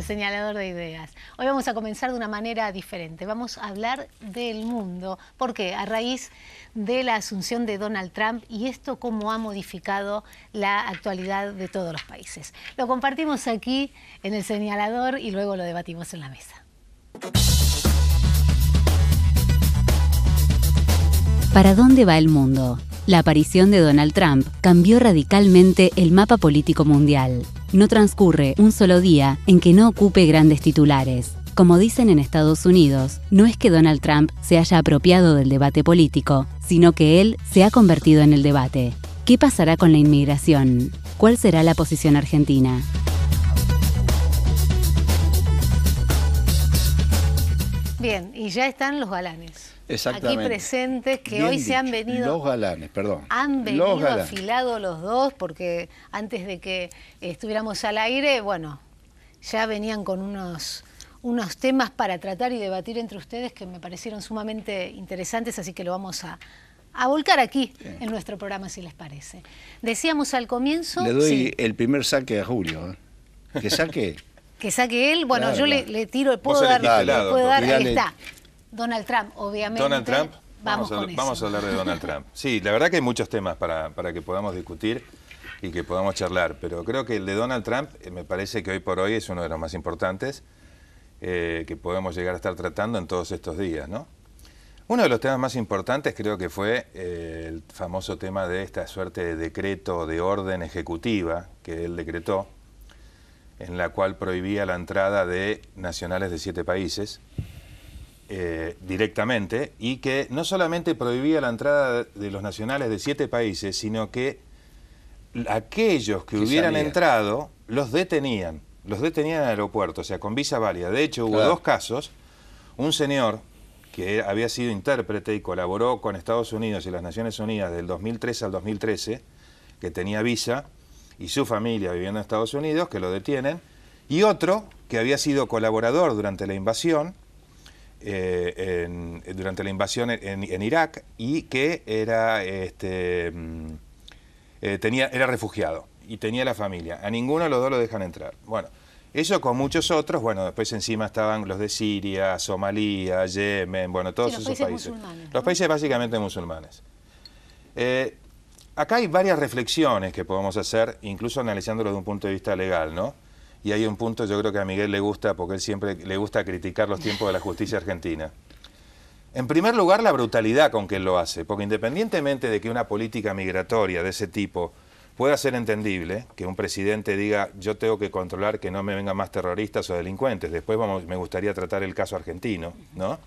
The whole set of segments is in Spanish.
Señalador de Ideas. Hoy vamos a comenzar de una manera diferente. Vamos a hablar del mundo. ¿Por qué? A raíz de la asunción de Donald Trump y esto cómo ha modificado la actualidad de todos los países. Lo compartimos aquí en el Señalador y luego lo debatimos en la mesa. ¿Para dónde va el mundo? La aparición de Donald Trump cambió radicalmente el mapa político mundial. No transcurre un solo día en que no ocupe grandes titulares. Como dicen en Estados Unidos, no es que Donald Trump se haya apropiado del debate político, sino que él se ha convertido en el debate. ¿Qué pasará con la inmigración? ¿Cuál será la posición argentina? Bien, y ya están los galanes. Exactamente. Aquí presentes, que Bien hoy se han dicho. venido... Los galanes, perdón. Han Los venido galanes. afilados los dos, porque antes de que estuviéramos al aire, bueno, ya venían con unos temas para tratar y debatir entre ustedes que me parecieron sumamente interesantes, así que lo vamos a volcar aquí en nuestro programa, si les parece. Decíamos al comienzo... Le doy sí, el primer saque a Julio. Que saque. que saque él. Bueno, Claro, yo claro. le tiro, puedo Vos dar, elegiste le lado, puedo dar, porque ahí dale. está. Donald Trump, obviamente. Donald Trump, Vamos con eso. vamos a hablar de Donald Trump. Sí, la verdad que hay muchos temas para que podamos discutir y que podamos charlar, pero creo que el de Donald Trump me parece que hoy por hoy es uno de los más importantes que podemos llegar a estar tratando en todos estos días, ¿no? Uno de los temas más importantes creo que fue el famoso tema de esta suerte de decreto de orden ejecutiva que él decretó, en la cual prohibía la entrada de nacionales de 7 países directamente, y que no solamente prohibía la entrada de los nacionales de 7 países, sino que aquellos que hubieran salían. entrado los detenían en el aeropuerto, o sea, con visa válida. De hecho, hubo Claro. 2 casos, un señor que había sido intérprete y colaboró con Estados Unidos y las Naciones Unidas del 2003 al 2013, que tenía visa, y su familia viviendo en Estados Unidos, que lo detienen, y otro que había sido colaborador durante la invasión, en Irak, y que era, era refugiado y tenía la familia. A ninguno de los dos lo dejan entrar. Bueno, eso con muchos otros. Bueno, después encima estaban los de Siria, Somalia, Yemen, bueno, todos Sí, los esos países países. musulmanes, ¿no? Los países básicamente musulmanes. Acá hay varias reflexiones que podemos hacer, incluso analizándolo desde un punto de vista legal, ¿no? Y hay un punto, yo creo que a Miguel le gusta, porque él siempre le gusta criticar los tiempos de la justicia argentina. En primer lugar, la brutalidad con que él lo hace, porque independientemente de que una política migratoria de ese tipo pueda ser entendible, que un presidente diga, yo tengo que controlar que no me vengan más terroristas o delincuentes, después me gustaría tratar el caso argentino, ¿no?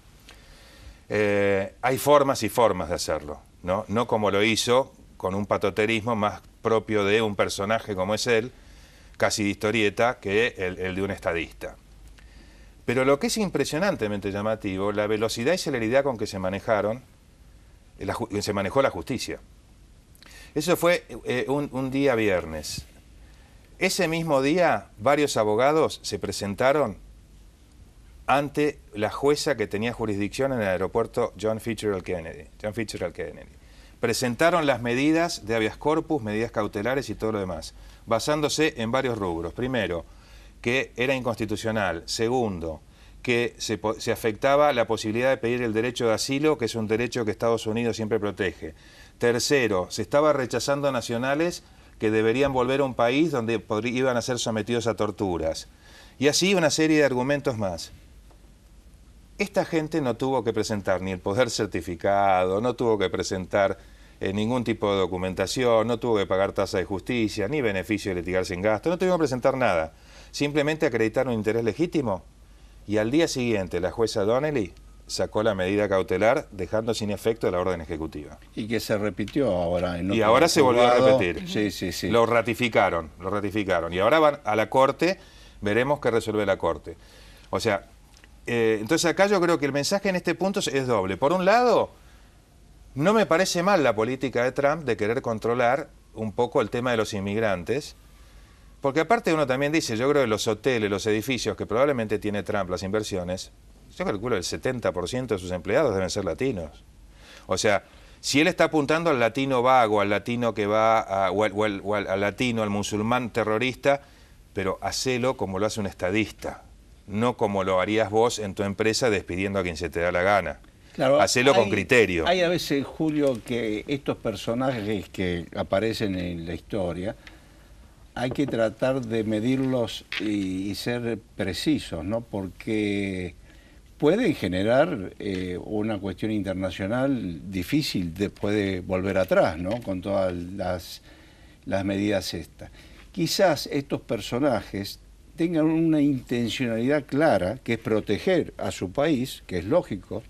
Hay formas y formas de hacerlo, ¿no? No como lo hizo, con un patoterismo más propio de un personaje como es él, casi de historieta, que el de un estadista. Pero lo que es impresionantemente llamativo, la velocidad y celeridad con que se manejó la justicia. Eso fue un día viernes. Ese mismo día, varios abogados se presentaron ante la jueza que tenía jurisdicción en el aeropuerto John Fitzgerald Kennedy. Presentaron las medidas de habeas corpus, medidas cautelares y todo lo demás, basándose en varios rubros. Primero, que era inconstitucional. Segundo, que se afectaba la posibilidad de pedir el derecho de asilo, que es un derecho que Estados Unidos siempre protege. Tercero, se estaba rechazando nacionales que deberían volver a un país donde iban a ser sometidos a torturas. Y así una serie de argumentos más. Esta gente no tuvo que presentar ni el poder certificado, no tuvo que presentar ningún tipo de documentación, no tuvo que pagar tasa de justicia, ni beneficio de litigar sin gasto, no tuvo que presentar nada. Simplemente acreditar un interés legítimo, y al día siguiente la jueza Donnelly sacó la medida cautelar dejando sin efecto la orden ejecutiva. Y que se repitió ahora. Y ahora se volvió a repetir. Sí, sí, sí. Lo ratificaron. Y ahora van a la Corte, veremos qué resuelve la Corte. O sea, entonces acá yo creo que el mensaje en este punto es doble. Por un lado, no me parece mal la política de Trump de querer controlar un poco el tema de los inmigrantes, porque aparte uno también dice, yo creo que los hoteles, los edificios que probablemente tiene Trump, las inversiones, yo calculo el 70% de sus empleados deben ser latinos. O sea, si él está apuntando al latino vago, al latino que va, al latino, al musulmán terrorista, pero hacelo como lo hace un estadista, no como lo harías vos en tu empresa despidiendo a quien se te da la gana. Claro, hacelo con criterio. Hay a veces, Julio, que estos personajes que aparecen en la historia, hay que tratar de medirlos y ser precisos, ¿no? Porque pueden generar una cuestión internacional difícil después de volver atrás, ¿no? Con todas las medidas estas. Quizás estos personajes tengan una intencionalidad clara, que es proteger a su país, que es lógico,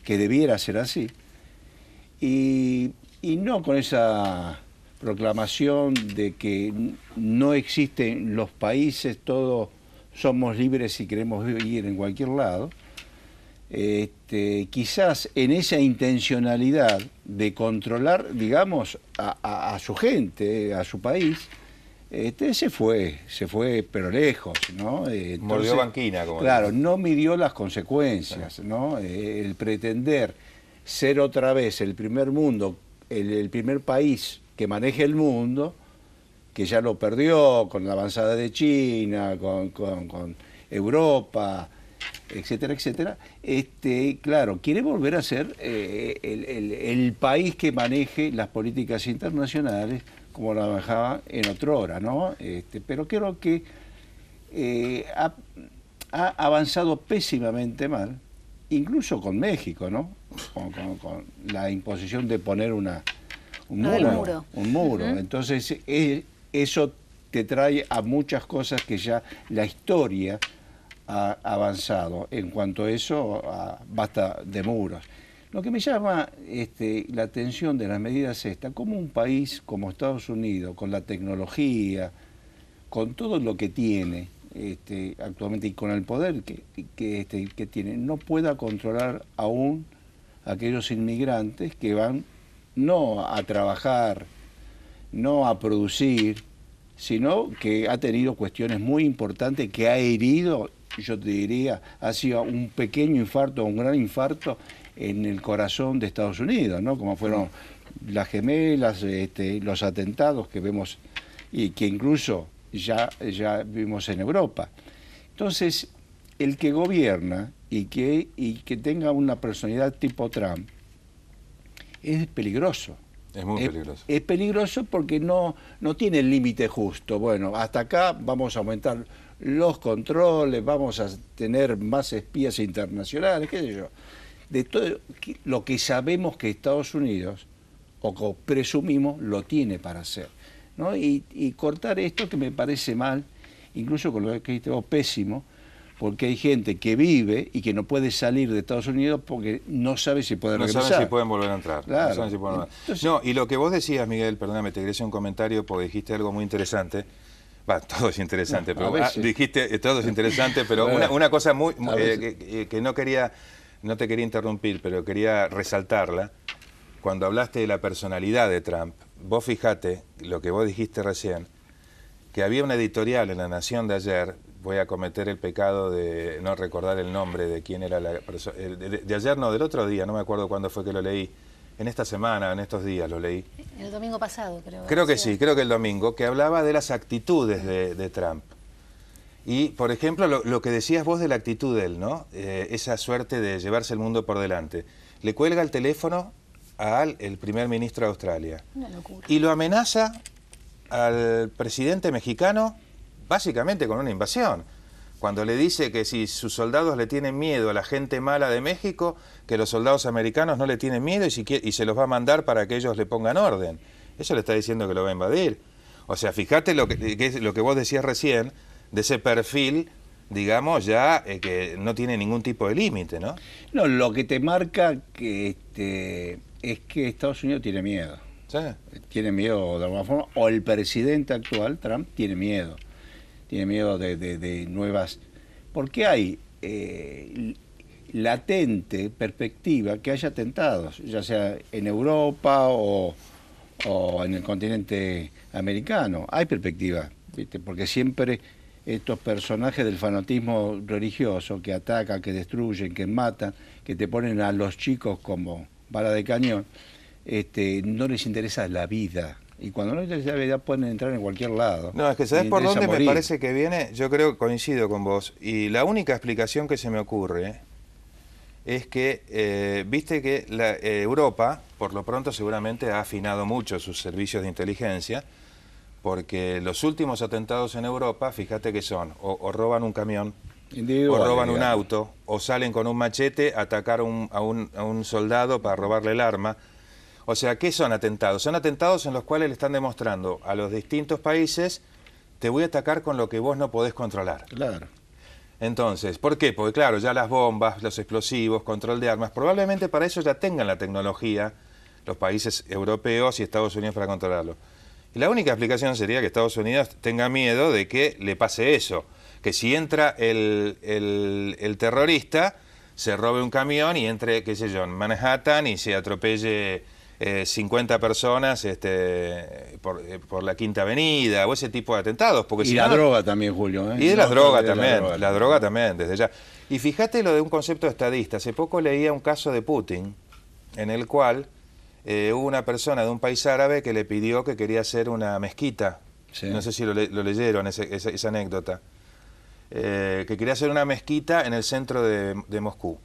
que debiera ser así, y no con esa proclamación de que no existen los países, todos somos libres y queremos vivir en cualquier lado. Quizás en esa intencionalidad de controlar, digamos, a su gente, a su país, se fue pero lejos, ¿no? Entonces, mordió banquina, como claro, dicen. no midió las consecuencias, ¿no? El pretender ser otra vez el primer mundo, el primer país que maneje el mundo, que ya lo perdió con la avanzada de China, con Europa, etcétera, etcétera. Claro, quiere volver a ser el país que maneje las políticas internacionales como la manejaba en otrora, ¿no? Pero creo que ha avanzado pésimamente mal, incluso con México, ¿no? Con la imposición de poner un muro. Entonces, eso te trae a muchas cosas que ya la historia ha avanzado. En cuanto a eso, basta de muros. Lo que me llama la atención de las medidas estas, como un país como Estados Unidos, con la tecnología, con todo lo que tiene actualmente y con el poder que tiene, no pueda controlar aún a aquellos inmigrantes que van no a trabajar, no a producir, sino que ha tenido cuestiones muy importantes que ha herido, yo te diría, ha sido un pequeño infarto, un gran infarto en el corazón de Estados Unidos, ¿no? Como fueron las gemelas, los atentados que vemos y que incluso ya vimos en Europa. Entonces, el que gobierna y que tenga una personalidad tipo Trump es peligroso. Es muy peligroso. Es peligroso porque no tiene el límite justo. Bueno, hasta acá vamos a aumentar los controles, vamos a tener más espías internacionales, qué sé yo. De todo lo que sabemos que Estados Unidos, o que presumimos, lo tiene para hacer, ¿no? Y cortar esto que me parece mal, incluso con lo que dijiste vos, pésimo, porque hay gente que vive y que no puede salir de Estados Unidos porque no sabe si puede regresar. No saben si pueden volver a entrar. Claro. No saben si pueden volver. Entonces, no, y lo que vos decías, Miguel, perdóname, te quería hacer un comentario porque dijiste algo muy interesante. Va, todo es interesante, pero dijiste, todo es interesante, pero una cosa muy que no te quería interrumpir, pero quería resaltarla. Cuando hablaste de la personalidad de Trump, vos fijate lo que vos dijiste recién, que había una editorial en La Nación de ayer, voy a cometer el pecado de no recordar el nombre de quién era la persona, de ayer no, del otro día, no me acuerdo cuándo fue que lo leí, en esta semana, en estos días lo leí. El domingo pasado, creo. Creo que sí, creo que el domingo, que hablaba de las actitudes de Trump. Y, por ejemplo, lo que decías vos de la actitud de él, ¿no? Esa suerte de llevarse el mundo por delante. Le cuelga el teléfono al primer ministro de Australia. Una locura. Y lo amenaza al presidente mexicano básicamente con una invasión. Cuando le dice que si sus soldados le tienen miedo a la gente mala de México, que los soldados americanos no le tienen miedo y se los va a mandar para que ellos le pongan orden. Eso le está diciendo que lo va a invadir. O sea, fíjate lo que vos decías recién, de ese perfil, digamos, ya que no tiene ningún tipo de límite, ¿no? No, lo que te marca que es que Estados Unidos tiene miedo. ¿Sí? Tiene miedo de alguna forma, o el presidente actual, Trump, tiene miedo. Tiene miedo de nuevas... Porque hay latente perspectiva que haya atentados, ya sea en Europa o en el continente americano. Hay perspectiva, ¿viste? Porque siempre estos personajes del fanatismo religioso que atacan, que destruyen, que matan, que te ponen a los chicos como bala de cañón, no les interesa la vida Y cuando no hay tercera pueden entrar en cualquier lado. No, es que ¿sabes por dónde me parece que viene? Yo creo, coincido con vos, y la única explicación que se me ocurre es que, viste que Europa, por lo pronto seguramente ha afinado mucho sus servicios de inteligencia, porque los últimos atentados en Europa, fíjate que son, o roban un camión, o roban un auto, o salen con un machete a atacar a un soldado para robarle el arma. O sea, ¿qué son atentados? Son atentados en los cuales le están demostrando a los distintos países, te voy a atacar con lo que vos no podés controlar. Claro. Entonces, ¿por qué? Porque claro, ya las bombas, los explosivos, control de armas, probablemente para eso ya tengan la tecnología los países europeos y Estados Unidos para controlarlo. Y la única explicación sería que Estados Unidos tenga miedo de que le pase eso, que si entra el terrorista, se robe un camión y entre, qué sé yo, en Manhattan y se atropelle 50 personas por la Quinta Avenida o ese tipo de atentados. Porque y la droga también, Julio. Y de la droga también, la droga también, desde ya. Y fíjate lo de un concepto estadista. Hace poco leía un caso de Putin en el cual hubo una persona de un país árabe que le pidió que quería hacer una mezquita. Sí. No sé si lo leyeron, esa anécdota. Que quería hacer una mezquita en el centro de Moscú.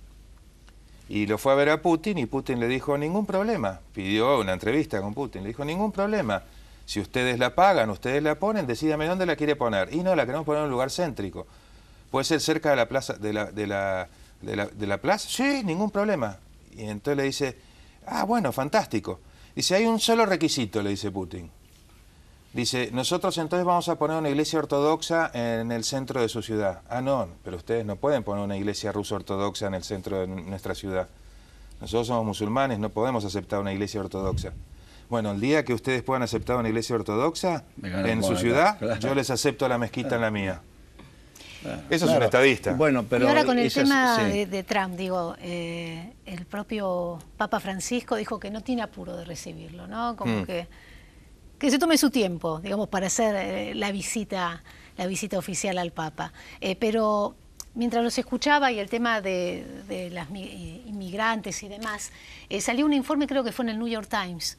Y lo fue a ver a Putin y Putin le dijo, ningún problema. Pidió una entrevista con Putin, le dijo, ningún problema. Si ustedes la pagan, ustedes la ponen, decídame dónde la quiere poner. Y no, la queremos poner en un lugar céntrico. ¿Puede ser cerca de la plaza? ¿De la plaza? Sí, ningún problema. Y entonces le dice, ah, bueno, fantástico. Dice, hay un solo requisito, le dice Putin. Dice, nosotros entonces vamos a poner una iglesia ortodoxa en el centro de su ciudad. Ah, no, pero ustedes no pueden poner una iglesia rusa ortodoxa en el centro de nuestra ciudad. Nosotros somos musulmanes, no podemos aceptar una iglesia ortodoxa. Bueno, el día que ustedes puedan aceptar una iglesia ortodoxa en su ciudad, claro, yo les acepto la mezquita en la mía. Claro, eso es un estadista. Bueno, pero y ahora con el tema de Trump, digo, el propio Papa Francisco dijo que no tiene apuro de recibirlo, ¿no? Como que se tome su tiempo, digamos, para hacer la visita oficial al Papa. Pero mientras los escuchaba y el tema de las inmigrantes y demás, salió un informe, creo que fue en el New York Times,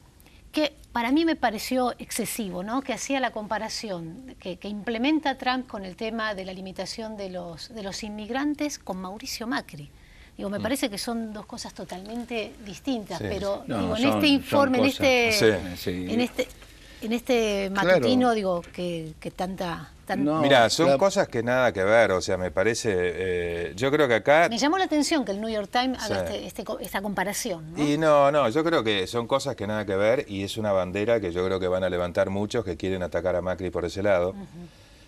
que para mí me pareció excesivo, ¿no? Que hacía la comparación que implementa Trump con el tema de la limitación de los inmigrantes con Mauricio Macri. Digo, me parece que son dos cosas totalmente distintas, sí, pero no, digo, en este informe, en este matutino, claro, digo, que tanta... No, mira, son cosas que nada que ver, o sea, me parece... yo creo que acá... Me llamó la atención que el New York Times haga esta comparación, ¿no? Y no, yo creo que son cosas que nada que ver y es una bandera que yo creo que van a levantar muchos que quieren atacar a Macri por ese lado.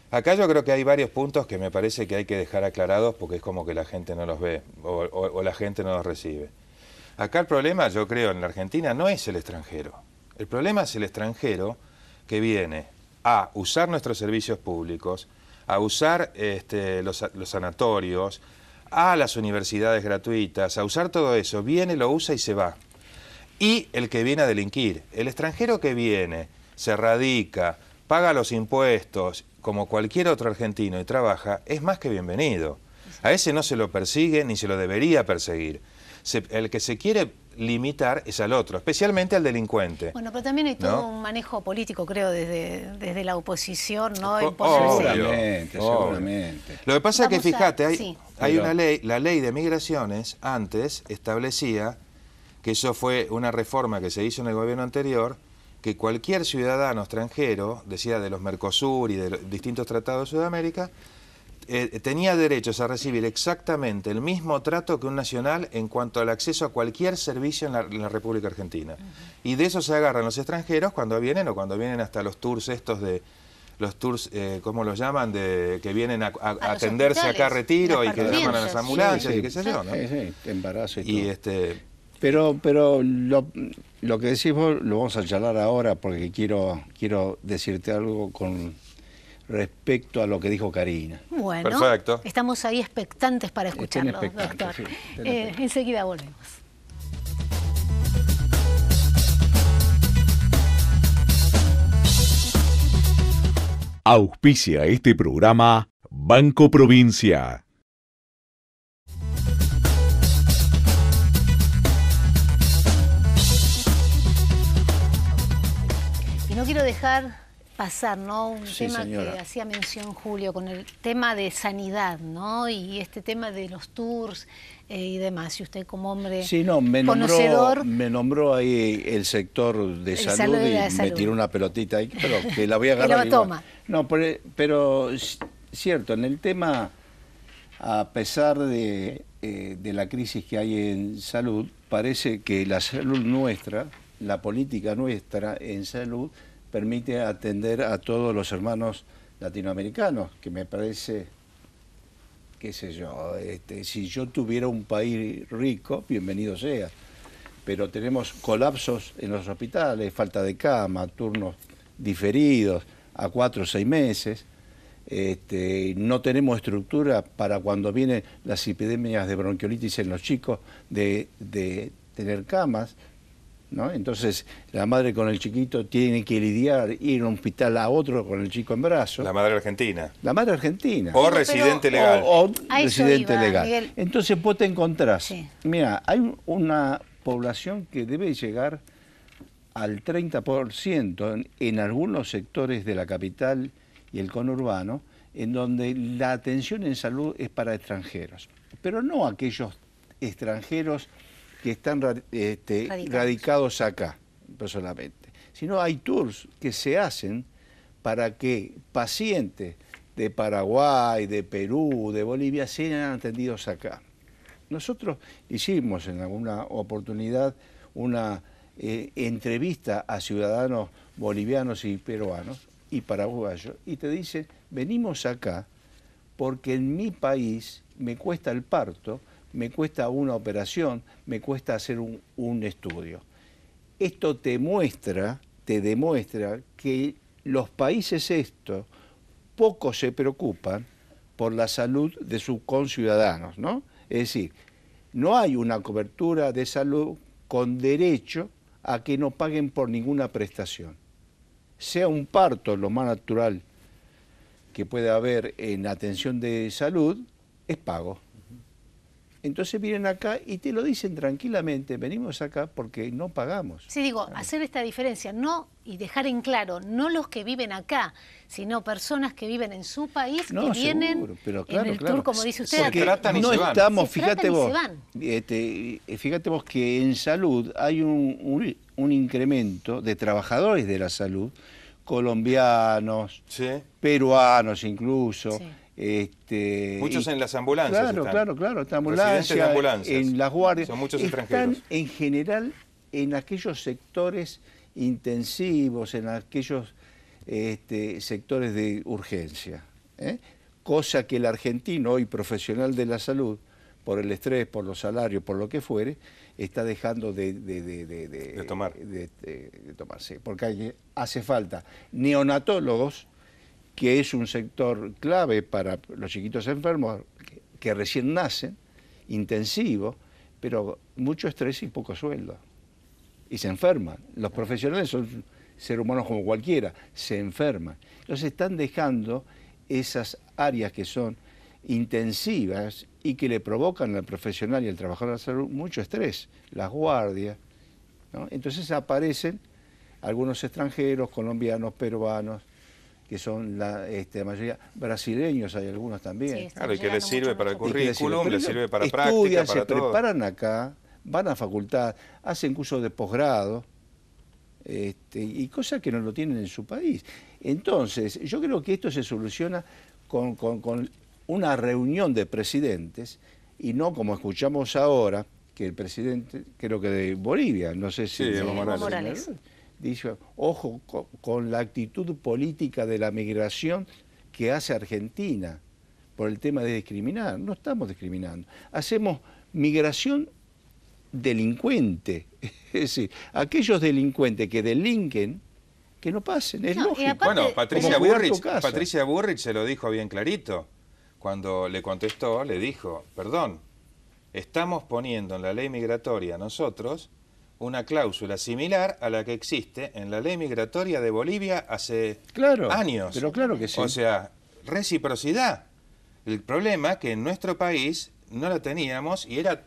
Acá yo creo que hay varios puntos que me parece que hay que dejar aclarados porque es como que la gente no los ve o la gente no los recibe. Acá el problema, yo creo, en la Argentina no es el extranjero. El problema es el extranjero que viene a usar nuestros servicios públicos, a usar los sanatorios, a las universidades gratuitas, a usar todo eso, viene, lo usa y se va. Y el que viene a delinquir, el extranjero que viene, se radica, paga los impuestos, como cualquier otro argentino y trabaja, es más que bienvenido. A ese no se lo persigue ni se lo debería perseguir. El que se quiere limitar es al otro, especialmente al delincuente. Bueno, pero también hay todo un manejo político, creo, desde la oposición, ¿no? Seguramente. Lo que pasa es que, fíjate, hay una ley, la ley de migraciones antes establecía, que eso fue una reforma que se hizo en el gobierno anterior, que cualquier ciudadano extranjero, decía de los Mercosur y de los distintos tratados de Sudamérica, tenía derechos a recibir exactamente el mismo trato que un nacional en cuanto al acceso a cualquier servicio en la República Argentina. Y de eso se agarran los extranjeros cuando vienen o cuando vienen hasta los tours ¿cómo los llaman? Que vienen a atenderse acá a Retiro y que llaman a las ambulancias y qué sé yo, ¿no? Sí, embarazo y todo. Pero lo que decís vos lo vamos a charlar ahora porque quiero decirte algo con respecto a lo que dijo Karina. Bueno, perfecto. Estamos ahí expectantes para escucharlo, doctor. Sí, enseguida volvemos. Auspicia este programa Banco Provincia. Pinocchio quiero dejar pasar, ¿no? Un Sí, tema señora. que hacía mención Julio, con el tema de sanidad, ¿no? Y este tema de los tours y demás. Y usted como hombre Sí, no, conocedor... me nombró ahí el sector de salud salud y y la me salud. tiró una pelotita ahí, pero que la voy a Que agarrar la igual. toma. No, pero cierto, en el tema, a pesar de la crisis que hay en salud, parece que la salud nuestra, la política nuestra en salud, permite atender a todos los hermanos latinoamericanos, que me parece, qué sé yo, si yo tuviera un país rico, bienvenido sea, pero tenemos colapsos en los hospitales, falta de cama, turnos diferidos a 4 o 6 meses, no tenemos estructura para cuando vienen las epidemias de bronquiolitis en los chicos de tener camas, ¿no? Entonces la madre con el chiquito tiene que lidiar, ir a un hospital a otro con el chico en brazos. La madre argentina. La madre argentina. O pero- residente legal. O A eso residente iba, legal. Miguel. Entonces vos te encontrás, Sí. mira, hay una población que debe llegar al 30% en algunos sectores de la capital y el conurbano, en donde la atención en salud es para extranjeros, pero no aquellos extranjeros que están radicados acá personalmente, sino hay tours que se hacen para que pacientes de Paraguay, de Perú, de Bolivia sean atendidos acá. Nosotros hicimos en alguna oportunidad una entrevista a ciudadanos bolivianos y peruanos y paraguayos, y te dicen, venimos acá porque en mi país me cuesta el parto, me cuesta una operación, me cuesta hacer un estudio. Esto te demuestra que los países estos poco se preocupan por la salud de sus conciudadanos, ¿no? Es decir, no hay una cobertura de salud con derecho a que no paguen por ninguna prestación. Sea un parto lo más natural que puede haber en atención de salud, es pago. Entonces vienen acá y te lo dicen tranquilamente, venimos acá porque no pagamos. Sí, digo, hacer esta diferencia, no, y dejar en claro, no los que viven acá, sino personas que viven en su país, que vienen seguro, pero en claro, el claro. tour, como dice usted. Porque tratan y no se van. estamos, Se tratan fíjate y vos, se van. fíjate vos que en salud hay un incremento de trabajadores de la salud, colombianos, Sí. peruanos incluso. Sí. Muchos en las ambulancias Claro, están. claro, en Residentes de ambulancias. en las guardias. Son muchos Están extranjeros. en general en aquellos sectores intensivos, en aquellos sectores de urgencia. Cosa que el argentino, hoy profesional de la salud, por el estrés, por los salarios, por lo que fuere, está dejando de tomar. de tomarse. Porque hace falta neonatólogos, que es un sector clave para los chiquitos enfermos que recién nacen, intensivo, pero mucho estrés y poco sueldo. Y se enferman. Los profesionales son seres humanos como cualquiera, se enferman. Entonces están dejando esas áreas que son intensivas y que le provocan al profesional y al trabajador de la salud mucho estrés, las guardias, ¿no? Entonces aparecen algunos extranjeros, colombianos, peruanos, que son la mayoría brasileños, hay algunos también. Sí, Claro, y que llegando les sirve mucho para el nosotros. Y que les currículum, les pero sirve para estudian, práctica, se para todo. preparan acá, van a facultad, hacen cursos de posgrado, y cosas que no lo tienen en su país. Entonces, yo creo que esto se soluciona con una reunión de presidentes y no como escuchamos ahora, que el presidente, creo que de Bolivia, no sé si... Sí, Evo Evo Morales. Dice, ojo con la actitud política de la migración que hace Argentina por el tema de discriminar. No estamos discriminando. Hacemos migración delincuente. Es decir, aquellos delincuentes que delinquen, que no pasen. Es No, y lógico. aparte- Bueno, Como cuidar tu casa. Patricia Burrich se lo dijo bien clarito. Cuando le contestó, le dijo, perdón, estamos poniendo en la ley migratoria nosotros una cláusula similar a la que existe en la ley migratoria de Bolivia hace Claro, años. pero claro que sí. O sea, reciprocidad. El problema es que en nuestro país no la teníamos y era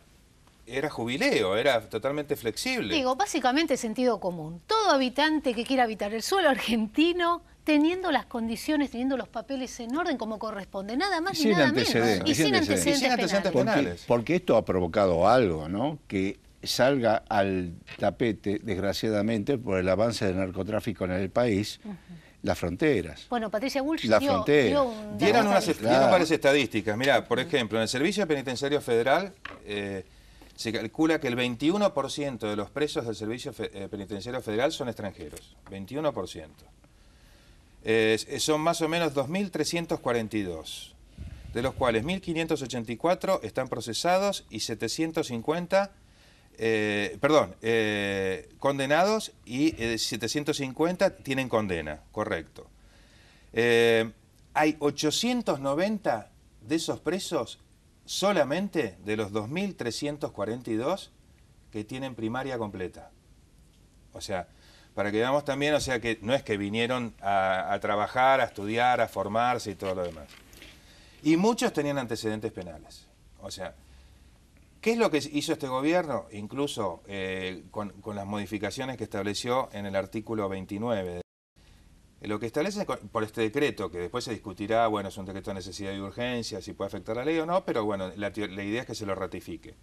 era jubileo, era totalmente flexible. Digo, básicamente sentido común. Todo habitante que quiera habitar el suelo argentino, teniendo las condiciones, teniendo los papeles en orden como corresponde, nada más ni nada menos. Y sin antecedentes penales. Porque esto ha provocado algo, ¿no? Que salga al tapete, desgraciadamente, por el avance del narcotráfico en el país, las fronteras. Bueno, Patricia Bullrich dieron varias estadísticas. Mirá, por ejemplo, en el Servicio Penitenciario Federal se calcula que el 21% de los presos del Servicio Penitenciario Federal son extranjeros. 21%. Son más o menos 2.342, de los cuales 1.584 están procesados y 750... condenados y 750 tienen condena, correcto. Hay 890 de esos presos solamente de los 2.342 que tienen primaria completa. O sea, para que veamos también, o sea, que no es que vinieron a trabajar, a estudiar, a formarse y todo lo demás. Y muchos tenían antecedentes penales. O sea, ¿qué es lo que hizo este gobierno? Incluso con las modificaciones que estableció en el artículo 29. Lo que establece por este decreto, que después se discutirá, bueno, es un decreto de necesidad y urgencia, si puede afectar la ley o no, pero bueno, la idea es que se lo ratifique.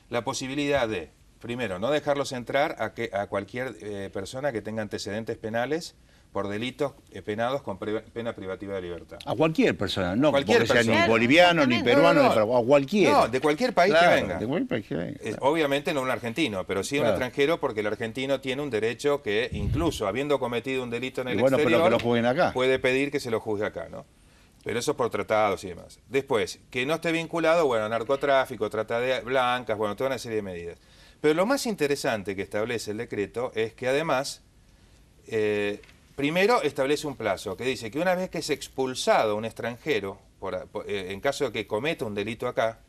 La posibilidad de, primero, no dejarlos entrar a cualquier persona que tenga antecedentes penales por delitos penados con pena privativa de libertad. A cualquier persona, no cualquier porque sea ni boliviano, ni peruano, a cualquiera. No, de cualquier país que venga. De cualquier país que venga. Obviamente no un argentino, pero sí un extranjero, porque el argentino tiene un derecho que, incluso habiendo cometido un delito en el exterior, pero que lo juzguen acá. Puede pedir que se lo juzgue acá, ¿no? Pero eso por tratados y demás. Después, que no esté vinculado, bueno, a narcotráfico, trata de blancas, bueno, toda una serie de medidas. Pero lo más interesante que establece el decreto es que además... primero establece un plazo que dice que una vez que es expulsado un extranjero, en caso de que cometa un delito acá,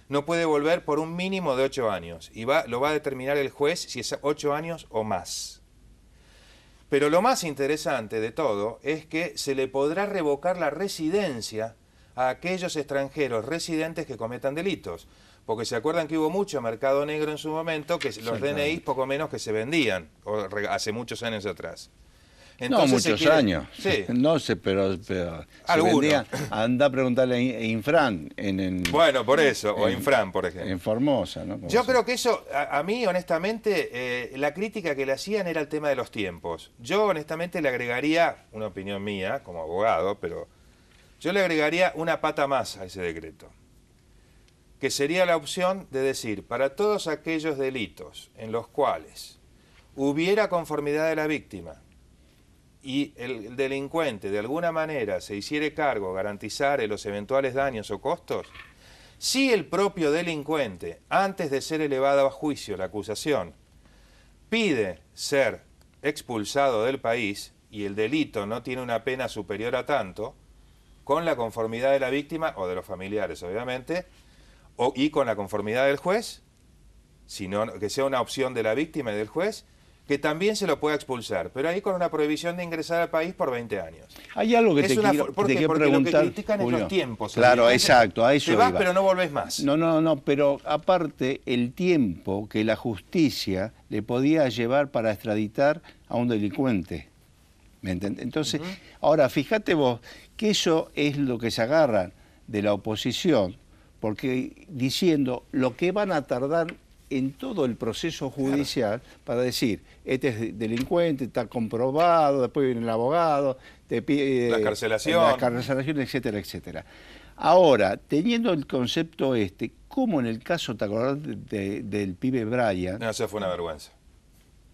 no puede volver por un mínimo de 8 años. Y lo va a determinar el juez si es 8 años o más. Pero lo más interesante de todo es que se le podrá revocar la residencia a aquellos extranjeros residentes que cometan delitos. Porque se acuerdan que hubo mucho mercado negro en su momento, que los DNI poco menos que se vendían, hace muchos años atrás. Entonces, no, muchos años. Sí. No sé, pero se vendían. Anda a preguntarle a Infran. Bueno, por eso, o Infran, por ejemplo. En Formosa, ¿no? Yo creo que eso, a mí, honestamente, la crítica que le hacían era el tema de los tiempos. Yo, honestamente, le agregaría, una opinión mía, como abogado, pero yo le agregaría una pata más a ese decreto. Que sería la opción de decir, para todos aquellos delitos en los cuales hubiera conformidad de la víctima, y el delincuente de alguna manera se hiciere cargo, garantizare los eventuales daños o costos, si el propio delincuente, antes de ser elevada a juicio la acusación, pide ser expulsado del país y el delito no tiene una pena superior a tanto, con la conformidad de la víctima o de los familiares, obviamente, y con la conformidad del juez, sino que sea una opción de la víctima y del juez, que también se lo pueda expulsar, pero ahí con una prohibición de ingresar al país por 20 años. Hay algo que te quiero porque preguntar, lo que critican es los tiempos. Claro, exacto, a eso te vas, iba. pero no volvés más. No, pero aparte el tiempo que la justicia le podía llevar para extraditar a un delincuente. ¿Me entendés? Entonces, ahora fíjate vos que eso es lo que se agarran de la oposición, porque diciendo lo que van a tardar en todo el proceso judicial para decir, este es delincuente, está comprobado, después viene el abogado, te pide la excarcelación, etcétera, etcétera. Ahora, teniendo el concepto ¿cómo en el caso, te acordás del pibe Brian? No, eso fue una vergüenza.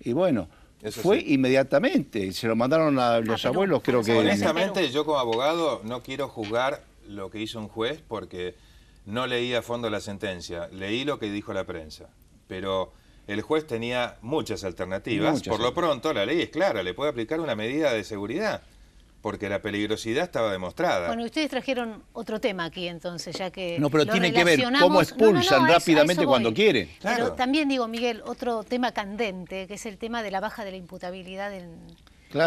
Y bueno, eso fue sí. Inmediatamente, se lo mandaron a los abuelos, creo que... Honestamente, yo como abogado no quiero juzgar lo que hizo un juez porque no leí a fondo la sentencia, leí lo que dijo la prensa. Pero el juez tenía muchas alternativas. Por lo pronto, la ley es clara, le puede aplicar una medida de seguridad, porque la peligrosidad estaba demostrada. Bueno, ustedes trajeron otro tema aquí entonces, ya que no, pero tiene que ver cómo expulsan rápidamente cuando quieren. Claro. Pero también digo, Miguel, otro tema candente, que es el tema de la baja de la imputabilidad de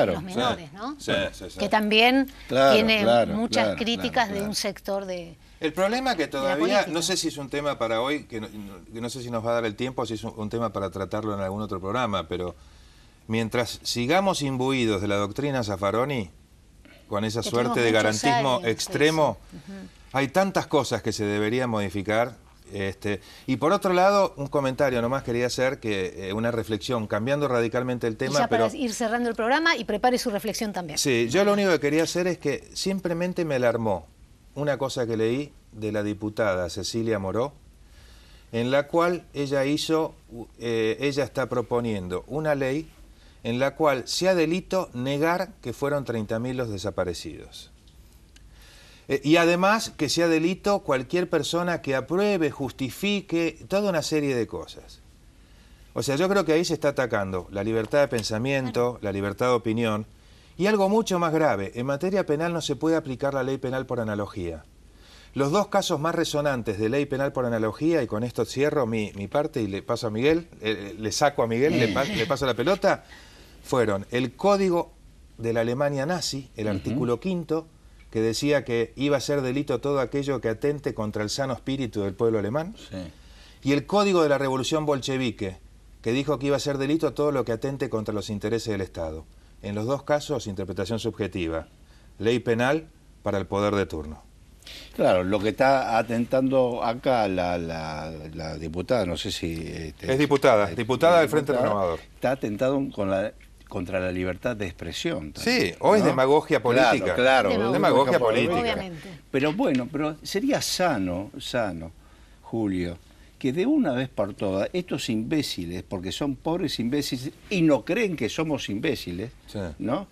los menores, ¿no? Sí. Que también tiene muchas críticas de un sector de El problema que todavía, política. no sé si es un tema para hoy, que no sé si nos va a dar el tiempo, o si es un tema para tratarlo en algún otro programa, pero mientras sigamos imbuidos de la doctrina Zaffaroni, con esa Que suerte de tuvimos muchos garantismo años, extremo, hay tantas cosas que se deberían modificar. Y por otro lado, un comentario nomás quería hacer, que una reflexión, cambiando radicalmente el Y tema. ya pero para ir cerrando el programa, y prepare su reflexión también. sí, yo lo único que quería hacer es que simplemente me alarmó una cosa que leí de la diputada Cecilia Moró, en la cual ella está proponiendo una ley en la cual sea delito negar que fueron 30.000 los desaparecidos. Y además que sea delito cualquier persona que apruebe, justifique, toda una serie de cosas. O sea, yo creo que ahí se está atacando la libertad de pensamiento, la libertad de opinión, y algo mucho más grave, en materia penal no se puede aplicar la ley penal por analogía. Los dos casos más resonantes de ley penal por analogía, y con esto cierro mi parte y le paso a Miguel, le saco a Miguel, le paso la pelota, fueron el Código de la Alemania nazi, el artículo 5, que decía que iba a ser delito todo aquello que atente contra el sano espíritu del pueblo alemán, y el Código de la Revolución Bolchevique, que dijo que iba a ser delito todo lo que atente contra los intereses del Estado. En los dos casos, interpretación subjetiva, ley penal para el poder de turno. Claro, lo que está atentando acá la diputada, no sé si... es diputada del Frente Renovador. Está atentado contra la libertad de expresión también, Sí, o es ¿no? demagogia política. Claro, demagogia política. Obviamente. Pero bueno, sería sano, Julio, que de una vez por todas estos imbéciles, porque son pobres imbéciles y no creen que somos imbéciles, Sí. ¿no?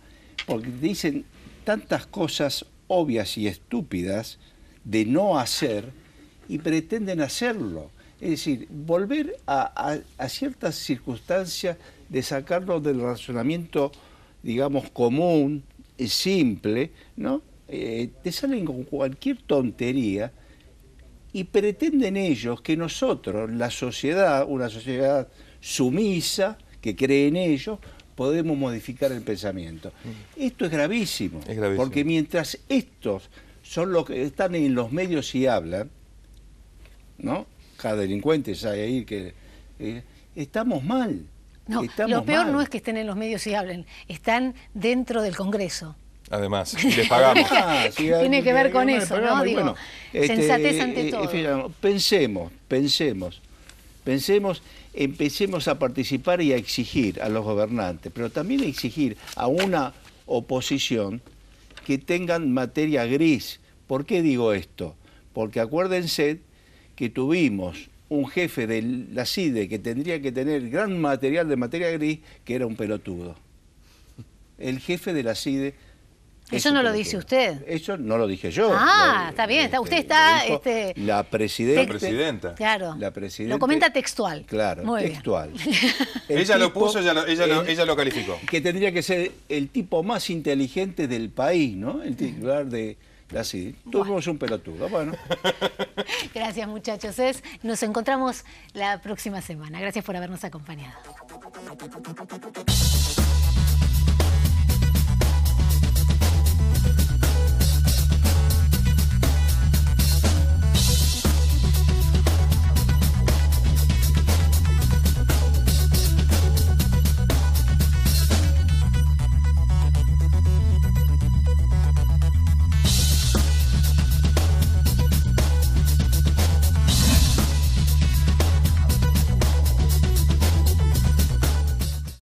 Porque dicen tantas cosas obvias y estúpidas de no hacer y pretenden hacerlo. Es decir, volver a ciertas circunstancias de sacarlo del razonamiento, digamos, común, simple, ¿no? Te salen con cualquier tontería y pretenden ellos que nosotros, la sociedad, una sociedad sumisa, que cree en ellos, podemos modificar el pensamiento. Esto es gravísimo, porque mientras estos son los que están en los medios y hablan, ¿no? Cada delincuente sabe ahí que estamos mal. No, lo peor no es que estén en los medios y hablen, están dentro del Congreso. Además, y les pagamos. Tiene que ver con eso, ¿no? Digo, bueno, sensatez ante todo. Pensemos, empecemos a participar y a exigir a los gobernantes, pero también a exigir a una oposición que tengan materia gris. ¿Por qué digo esto? Porque acuérdense que tuvimos un jefe de la CIDE que tendría que tener gran material de materia gris, que era un pelotudo. El jefe de la CIDE... Eso no lo dice usted. Eso no lo dije yo. Está bien. Usted está... La presidenta. Claro. La presidenta. Lo comenta textual. Claro, muy textual. Ella lo puso, ella lo calificó. Que tendría que ser el tipo más inteligente del país, ¿no? El titular de la CIDE. Tuvimos un pelotudo. Bueno. Gracias, muchachos. Nos encontramos la próxima semana. Gracias por habernos acompañado.